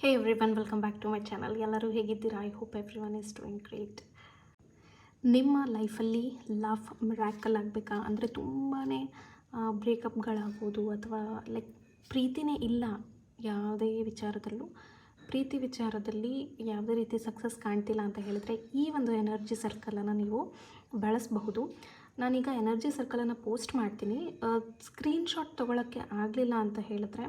Hey everyone, welcome back to my channel. ಎಲ್ಲರೂ ಹೇಗಿದ್ದೀರಾ? I hope everyone is doing great. ನಿಮ್ಮ ಲೈಫಲ್ಲಿ love miracle ಆಗಬೇಕಾ ಅಂದರೆ ತುಂಬಾ ಬ್ರೇಕಪ್ಗಳಾಗ್ಬೋದು, ಅಥವಾ ಲೈಕ್ ಪ್ರೀತಿನೇ ಇಲ್ಲ ಯಾವುದೇ ವಿಚಾರದಲ್ಲೂ, ಪ್ರೀತಿ ವಿಚಾರದಲ್ಲಿ ಯಾವುದೇ ರೀತಿ ಸಕ್ಸಸ್ ಕಾಣ್ತಿಲ್ಲ ಅಂತ ಹೇಳಿದ್ರೆ ಈ ಒಂದು ಎನರ್ಜಿ ಸರ್ಕಲನ್ನು ನೀವು ಬಳಸಬಹುದು. ನಾನೀಗ ಎನರ್ಜಿ ಸರ್ಕಲನ್ನು ಪೋಸ್ಟ್ ಮಾಡ್ತೀನಿ. ಸ್ಕ್ರೀನ್ಶಾಟ್ ತೊಗೊಳಕ್ಕೆ ಆಗಲಿಲ್ಲ ಅಂತ ಹೇಳಿದ್ರೆ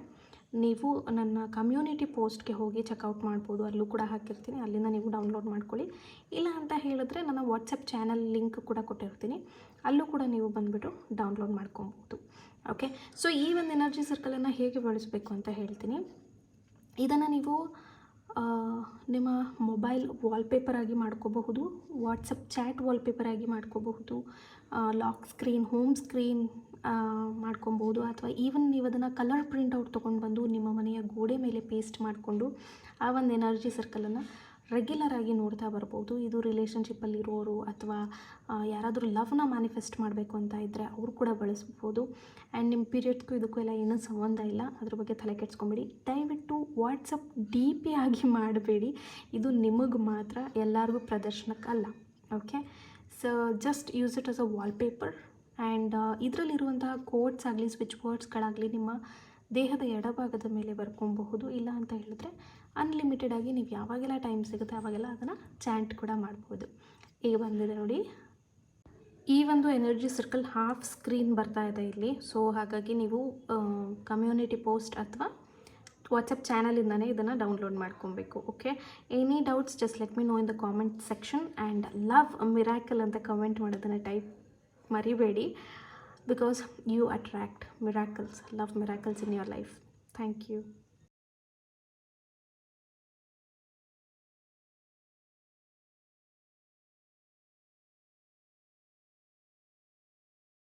ನೀವು ನನ್ನ ಕಮ್ಯುನಿಟಿ ಪೋಸ್ಟ್ಗೆ ಹೋಗಿ ಚೆಕ್ಔಟ್ ಮಾಡ್ಬೋದು, ಅಲ್ಲೂ ಕೂಡ ಹಾಕಿರ್ತೀನಿ, ಅಲ್ಲಿಂದ ನೀವು ಡೌನ್ಲೋಡ್ ಮಾಡ್ಕೊಳ್ಳಿ. ಇಲ್ಲ ಅಂತ ಹೇಳಿದ್ರೆ ನನ್ನ ವಾಟ್ಸಪ್ ಚಾನಲ್ ಲಿಂಕ್ ಕೂಡ ಕೊಟ್ಟಿರ್ತೀನಿ, ಅಲ್ಲೂ ಕೂಡ ನೀವು ಬಂದುಬಿಟ್ಟು ಡೌನ್ಲೋಡ್ ಮಾಡ್ಕೊಬೋದು. ಓಕೆ, ಸೊ ಈ ಒಂದು ಎನರ್ಜಿ ಸರ್ಕಲನ್ನು ಹೇಗೆ ಬಳಸಬೇಕು ಅಂತ ಹೇಳ್ತೀನಿ. ಇದನ್ನು ನೀವು ನಿಮ್ಮ ಮೊಬೈಲ್ ವಾಲ್ಪೇಪರ್ ಆಗಿ ಮಾಡ್ಕೋಬಹುದು, ವಾಟ್ಸಪ್ ಚಾಟ್ ವಾಲ್ಪೇಪರ್ ಆಗಿ ಮಾಡ್ಕೋಬಹುದು, ಲಾಕ್ ಸ್ಕ್ರೀನ್, ಹೋಮ್ ಸ್ಕ್ರೀನ್ ಮಾಡ್ಕೊಬೋದು, ಅಥವಾ ಈವನ್ ನೀವು ಅದನ್ನು ಕಲರ್ ಪ್ರಿಂಟೌಟ್ ತೊಗೊಂಡು ಬಂದು ನಿಮ್ಮ ಮನೆಯ ಗೋಡೆ ಮೇಲೆ ಪೇಸ್ಟ್ ಮಾಡಿಕೊಂಡು ಆ ಒಂದು ಎನರ್ಜಿ ಸರ್ಕಲನ್ನು ರೆಗ್ಯುಲರ್ ಆಗಿ ನೋಡ್ತಾ ಬರ್ಬೋದು. ಇದು ರಿಲೇಷನ್ಶಿಪ್ಪಲ್ಲಿರೋರು ಅಥವಾ ಯಾರಾದರೂ ಲವ್ನ ಮ್ಯಾನಿಫೆಸ್ಟ್ ಮಾಡಬೇಕು ಅಂತ ಇದ್ದರೆ ಅವರು ಕೂಡ ಬಳಸ್ಬೋದು. ಆ್ಯಂಡ್ ನಿಮ್ಮ ಪೀರಿಯಡ್ಸ್ಗೂ ಇದಕ್ಕೂ ಎಲ್ಲ ಏನೂ ಸಂಬಂಧ ಇಲ್ಲ, ಅದ್ರ ಬಗ್ಗೆ ತಲೆ ಕೆಡ್ಸ್ಕೊಬೇಡಿ. ದಯವಿಟ್ಟು ವಾಟ್ಸಪ್ DP ಆಗಿ ಮಾಡಬೇಡಿ, ಇದು ನಿಮಗೆ ಮಾತ್ರ, ಎಲ್ಲರಿಗೂ ಪ್ರದರ್ಶನಕ್ಕಲ್ಲ. Okay, so just use it as a wallpaper. And ಇದರಲ್ಲಿರುವಂತಹ ಕೋಡ್ಸ್ ಆಗಲಿ ಸ್ವಿಚ್ ವರ್ಡ್ಸ್ಗಳಾಗಲಿ ನಿಮ್ಮ ದೇಹದ ಎಡಭಾಗದ ಮೇಲೆ ಬರ್ಕೊಬಹುದು. ಇಲ್ಲ ಅಂತ ಹೇಳಿದ್ರೆ ಅನ್ಲಿಮಿಟೆಡ್ ಆಗಿ ನೀವು ಯಾವಾಗೆಲ್ಲ ಟೈಮ್ ಸಿಗುತ್ತೆ ಆವಾಗೆಲ್ಲ ಅದನ್ನು ಚಾಂಟ್ ಕೂಡ ಮಾಡ್ಬೋದು. ಈಗ ಬಂದಿದೆ ನೋಡಿ, ಈ ಒಂದು ಎನರ್ಜಿ ಸರ್ಕಲ್ ಹಾಫ್ ಸ್ಕ್ರೀನ್ ಬರ್ತಾ ಇದೆ ಇಲ್ಲಿ. ಸೊ ಹಾಗಾಗಿ ನೀವು ಕಮ್ಯುನಿಟಿ ಪೋಸ್ಟ್ ಅಥವಾ ವಾಟ್ಸಪ್ ಚಾನಲಿಂದನೇ ಇದನ್ನು ಡೌನ್ಲೋಡ್ ಮಾಡ್ಕೊಬೇಕು. Okay, any doubts just let me no in the comment section. And love miracle ಅಂತ ಕಮೆಂಟ್ ಮಾಡೋದನ್ನು ಟೈಪ್ ಮರಿಬೇಡಿ, because you attract miracles, love miracles in your life. Thank you.